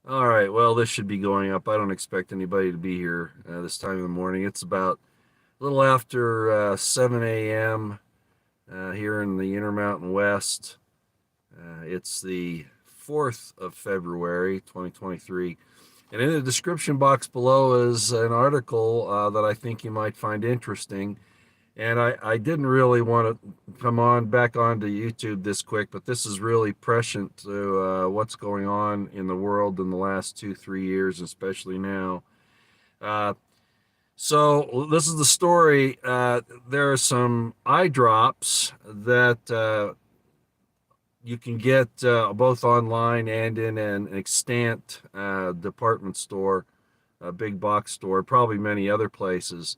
All right, well, this should be going up. I don't expect anybody to be here this time of the morning. It's about a little after 7 a.m. Here in the Intermountain West. It's the 4th of February, 2023. And in the description box below is an article that I think you might find interesting. And I didn't really want to come on back onto YouTube this quick, but this is really prescient to what's going on in the world in the last 2, 3 years, especially now. Uh, so this is the story. There are some eye drops that you can get both online and in an extant department store, a big box store, probably many other places.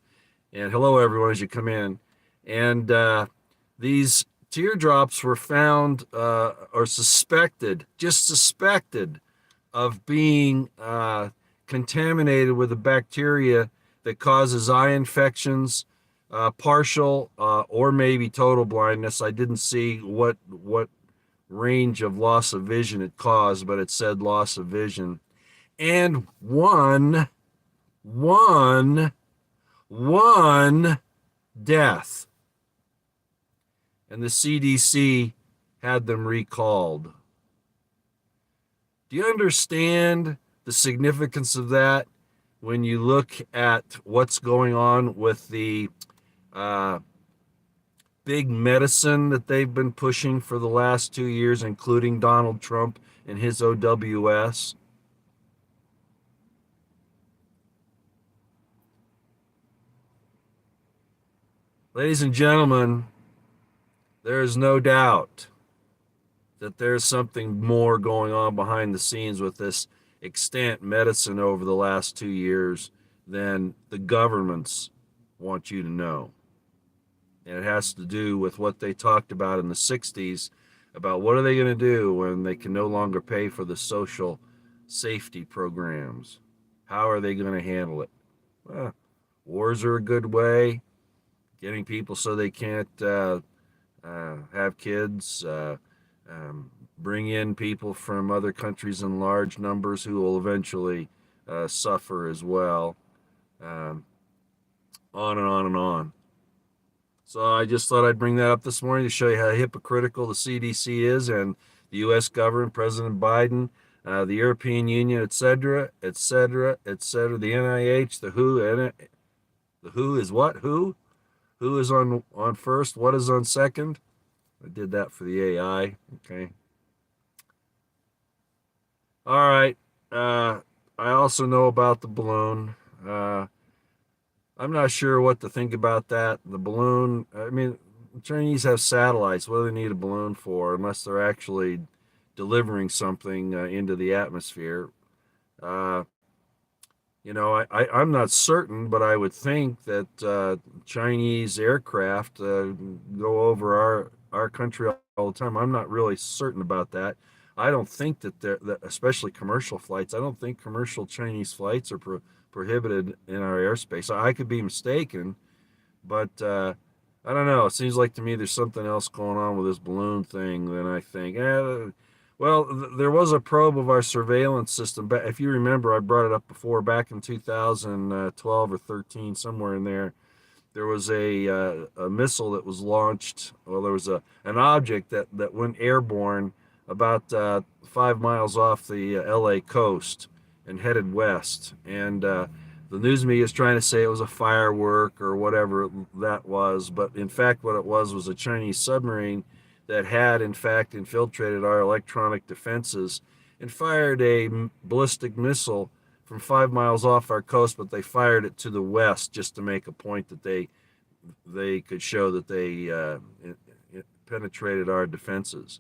And hello, everyone, as you come in. And these teardrops were found or suspected, just suspected, of being contaminated with a bacteria that causes eye infections, partial or maybe total blindness. I didn't see what range of loss of vision it caused, but it said loss of vision. And one, one death. And the CDC had them recalled. Do you understand the significance of that when you look at what's going on with the uh, big medicine that they've been pushing for the last 2 years, including Donald Trump and his OWS? Ladies and gentlemen, there is no doubt that there's something more going on behind the scenes with this extant medicine over the last 2 years than the governments want you to know. And it has to do with what they talked about in the 60s about what are they going to do when they can no longer pay for the social safety programs. How are they going to handle it? Well, wars are a good way. Getting people so they can't have kids, bring in people from other countries in large numbers who will eventually suffer as well. Um, on and on and on. So I just thought I'd bring that up this morning to show you how hypocritical the CDC is and the U.S. government, President Biden, the European Union, et cetera, et cetera, et cetera. The NIH, the WHO, the WHO is what? Who? Who is on first? What is on second? I did that for the AI. Okay. All right. I also know about the balloon. Uh, I'm not sure what to think about that. The balloon, I mean, the Chinese have satellites. What do they need a balloon for unless they're actually delivering something into the atmosphere? Uh, I'm not certain, but I would think that Chinese aircraft go over our country all the time. I'm not really certain about that. I don't think that especially commercial flights. I don't think commercial Chinese flights are prohibited in our airspace. I could be mistaken, but I don't know. It seems like to me there's something else going on with this balloon thing than I think. Well, there was a probe of our surveillance system. But if you remember, I brought it up before, back in 2012 or 13, somewhere in there. There was a missile that was launched. Well, there was an object that went airborne about 5 miles off the LA coast and headed west. And the news media is trying to say it was a firework or whatever that was. But in fact, what it was a Chinese submarine that had, in fact, infiltrated our electronic defenses and fired a ballistic missile from 5 miles off our coast, but they fired it to the west just to make a point that they could show that they it penetrated our defenses.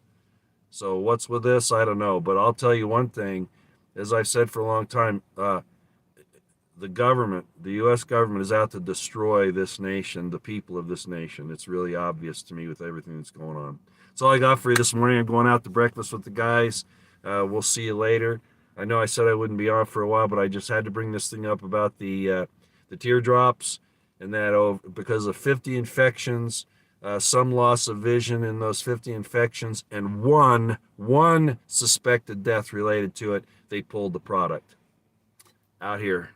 So what's with this? I don't know, but I'll tell you one thing. As I've said for a long time, the government, the U.S. government, is out to destroy this nation, the people of this nation. It's really obvious to me with everything that's going on. That's all I got for you this morning. I'm going out to breakfast with the guys. We'll see you later. I know I said I wouldn't be on for a while, but I just had to bring this thing up about the teardrops and that because of 50 infections, some loss of vision in those 50 infections, and one suspected death related to it. They pulled the product out here.